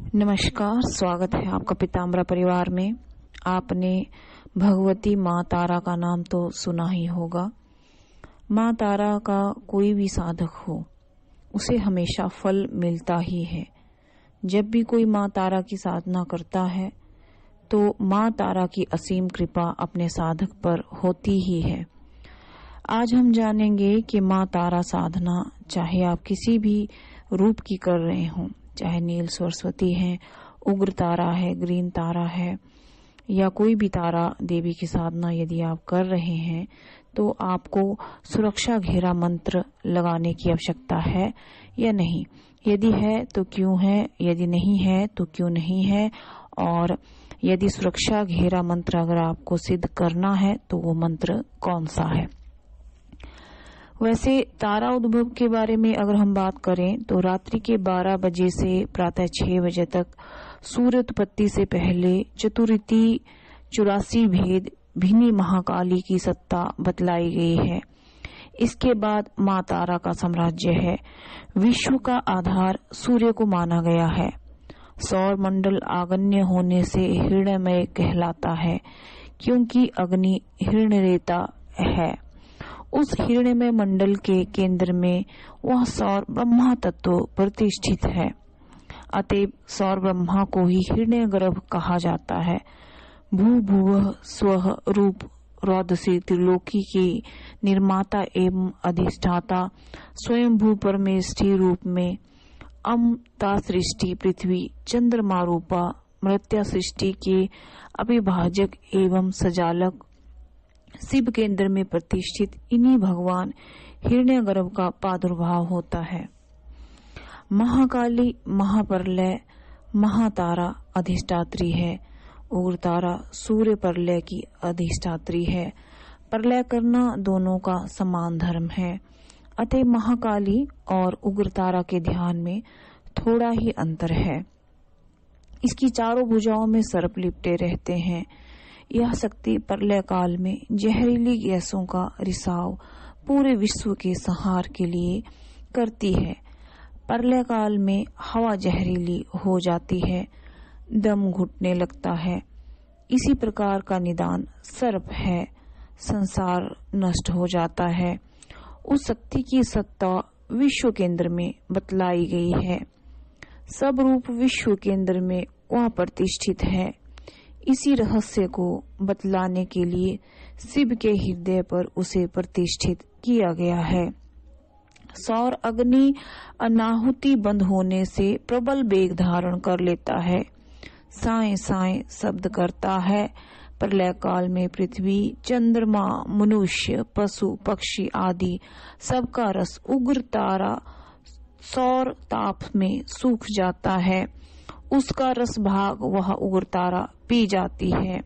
नमस्कार, स्वागत है आपका पीताम्बरा परिवार में। आपने भगवती माँ तारा का नाम तो सुना ही होगा। माँ तारा का कोई भी साधक हो, उसे हमेशा फल मिलता ही है। जब भी कोई माँ तारा की साधना करता है तो माँ तारा की असीम कृपा अपने साधक पर होती ही है। आज हम जानेंगे कि माँ तारा साधना चाहे आप किसी भी रूप की कर रहे हों, चाहे नील सरस्वती है, उग्र तारा है, ग्रीन तारा है, या कोई भी तारा देवी की साधना यदि आप कर रहे हैं तो आपको सुरक्षा घेरा मंत्र लगाने की आवश्यकता है या नहीं। यदि है तो क्यों है, यदि नहीं है तो क्यों नहीं है, और यदि सुरक्षा घेरा मंत्र अगर आपको सिद्ध करना है तो वो मंत्र कौन सा है। वैसे तारा उद्भव के बारे में अगर हम बात करें तो रात्रि के 12 बजे से प्रातः 6 बजे तक सूर्य उत्पत्ति से पहले चतुर्थी 84 भेद भिनी महाकाली की सत्ता बतलाई गई है। इसके बाद माँ तारा का साम्राज्य है। विश्व का आधार सूर्य को माना गया है। सौर मंडल आग्नेय होने से हिरण्यमय कहलाता है, क्योंकि अग्नि हिरण्यरेता है। उस हिरण्यमय मंडल के केंद्र में वह सौर ब्रह्मा तत्व प्रतिष्ठित है। अतएव सौर ब्रह्मा को ही हिरण्य गर्भ कहा जाता है। भू भुवः स्वः रूप रौद्र त्रिलोकी के निर्माता एवं अधिष्ठाता स्वयं भू परमेष्ठी रूप में अमता सृष्टि पृथ्वी चंद्रमा रूपा मृत्या सृष्टि के अभिभाजक एवं सजालक शिव केंद्र में प्रतिष्ठित इन्हीं भगवान हिरण्यगर्भ का प्रादुर्भाव होता है। महाकाली महाप्रलय महातारा अधिष्ठात्री है। उग्र तारा सूर्य प्रलय की अधिष्ठात्री है। प्रलय करना दोनों का समान धर्म है। अतः महाकाली और उग्र तारा के ध्यान में थोड़ा ही अंतर है। इसकी चारों भुजाओं में सर्प लिपटे रहते हैं। यह शक्ति प्रलय काल में जहरीली गैसों का रिसाव पूरे विश्व के संहार के लिए करती है। प्रलय काल में हवा जहरीली हो जाती है, दम घुटने लगता है। इसी प्रकार का निदान सर्प है। संसार नष्ट हो जाता है। उस शक्ति की सत्ता विश्व केंद्र में बतलाई गई है। सब रूप विश्व केंद्र में वह प्रतिष्ठित है। इसी रहस्य को बतलाने के लिए शिव के हृदय पर उसे प्रतिष्ठित किया गया है। सौर अग्नि अनाहुति बंद होने से प्रबल वेग धारण कर लेता है। साए साए शब्द करता है। प्रलय काल में पृथ्वी चंद्रमा मनुष्य पशु पक्षी आदि सबका रस उग्र तारा सौर ताप में सूख जाता है। उसका रस भाग वह उग्र तारा पी जाती है।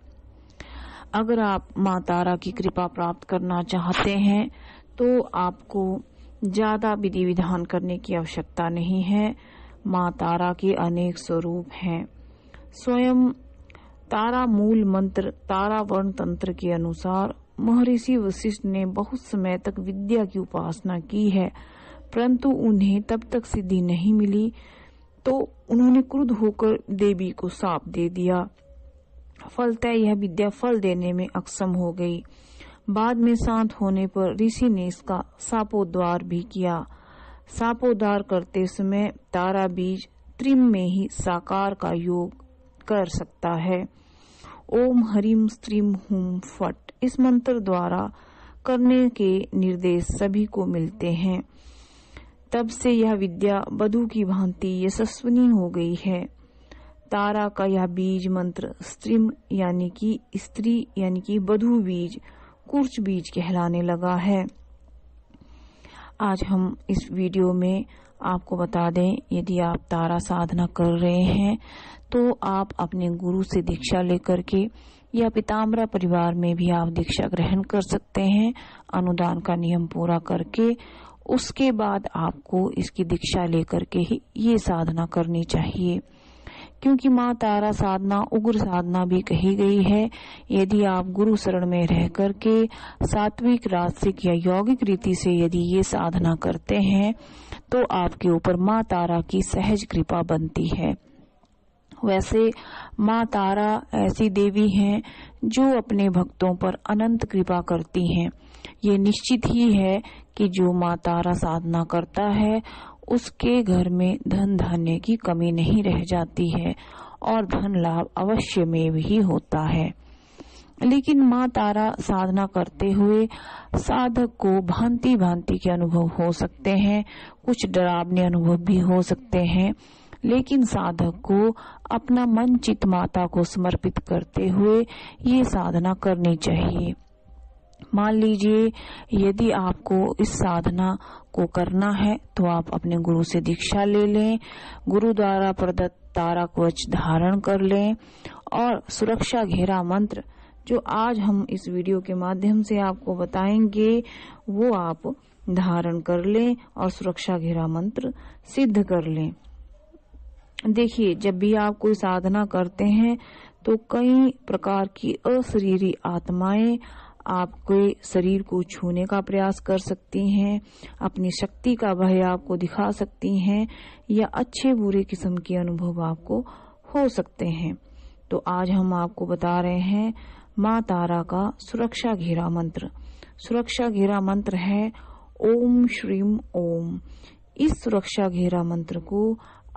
अगर आप माँ तारा की कृपा प्राप्त करना चाहते हैं तो आपको ज्यादा विधि विधान करने की आवश्यकता नहीं है। माँ तारा के अनेक स्वरूप हैं। स्वयं तारा मूल मंत्र तारा वर्ण तंत्र के अनुसार महर्षि वशिष्ठ ने बहुत समय तक विद्या की उपासना की है, परंतु उन्हें तब तक सिद्धि नहीं मिली तो उन्होंने क्रुद्ध होकर देवी को शाप दे दिया। फलतः यह विद्या फल देने में अक्षम हो गई। बाद में शांत होने पर ऋषि ने इसका शापोद्धार भी किया। शापोद्धार करते समय तारा बीज त्रिम में ही साकार का योग कर सकता है। ओम हरिम स्त्रीम हुम फट इस मंत्र द्वारा करने के निर्देश सभी को मिलते हैं। तब से यह विद्या बधू की भांति यशस्विनी हो गई है। तारा का यह बीज मंत्र स्त्रीम यानी कि स्त्री यानी कि बधू बीज कुर्च बीज कहलाने लगा है। आज हम इस वीडियो में आपको बता दें, यदि आप तारा साधना कर रहे हैं तो आप अपने गुरु से दीक्षा लेकर के या पीताम्बरा परिवार में भी आप दीक्षा ग्रहण कर सकते हैं। अनुदान का नियम पूरा करके उसके बाद आपको इसकी दीक्षा लेकर के ही ये साधना करनी चाहिए, क्योंकि माँ तारा साधना उग्र साधना भी कही गई है। यदि आप गुरु शरण में रह करके सात्विक राजसिक या यौगिक रीति से यदि ये साधना करते हैं तो आपके ऊपर माँ तारा की सहज कृपा बनती है। वैसे माँ तारा ऐसी देवी हैं जो अपने भक्तों पर अनंत कृपा करती हैं। ये निश्चित ही है कि जो माँ तारा साधना करता है उसके घर में धन धान्य की कमी नहीं रह जाती है और धन लाभ अवश्य में भी होता है। लेकिन माँ तारा साधना करते हुए साधक को भांति भांति के अनुभव हो सकते हैं, कुछ डरावने अनुभव भी हो सकते हैं, लेकिन साधक को अपना मन चित माता को समर्पित करते हुए ये साधना करनी चाहिए। मान लीजिए यदि आपको इस साधना को करना है तो आप अपने गुरु से दीक्षा ले लें, गुरु द्वारा प्रदत्त तारा कवच धारण कर लें और सुरक्षा घेरा मंत्र जो आज हम इस वीडियो के माध्यम से आपको बताएंगे वो आप धारण कर लें और सुरक्षा घेरा मंत्र सिद्ध कर लें। देखिए, जब भी आप कोई साधना करते हैं तो कई प्रकार की अशरीरी आत्माएं आपके शरीर को छूने का प्रयास कर सकती हैं, अपनी शक्ति का भय आपको दिखा सकती हैं या अच्छे बुरे किस्म के अनुभव आपको हो सकते हैं। तो आज हम आपको बता रहे हैं माँ तारा का सुरक्षा घेरा मंत्र। सुरक्षा घेरा मंत्र है ओम श्रीम ओम। इस सुरक्षा घेरा मंत्र को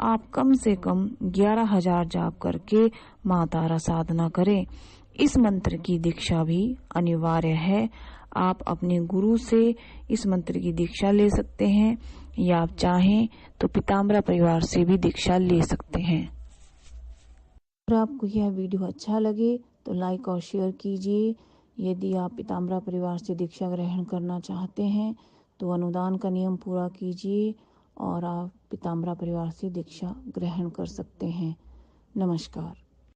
आप कम से कम 11,000 जाप करके माँ तारा साधना करें। इस मंत्र की दीक्षा भी अनिवार्य है। आप अपने गुरु से इस मंत्र की दीक्षा ले सकते हैं या आप चाहें तो पीताम्बरा परिवार से भी दीक्षा ले सकते हैं। अगर आपको यह वीडियो अच्छा लगे तो लाइक और शेयर कीजिए। यदि आप पीताम्बरा परिवार से दीक्षा ग्रहण करना चाहते हैं तो अनुदान का नियम पूरा कीजिए और आप पीताम्बरा परिवार से दीक्षा ग्रहण कर सकते हैं। नमस्कार।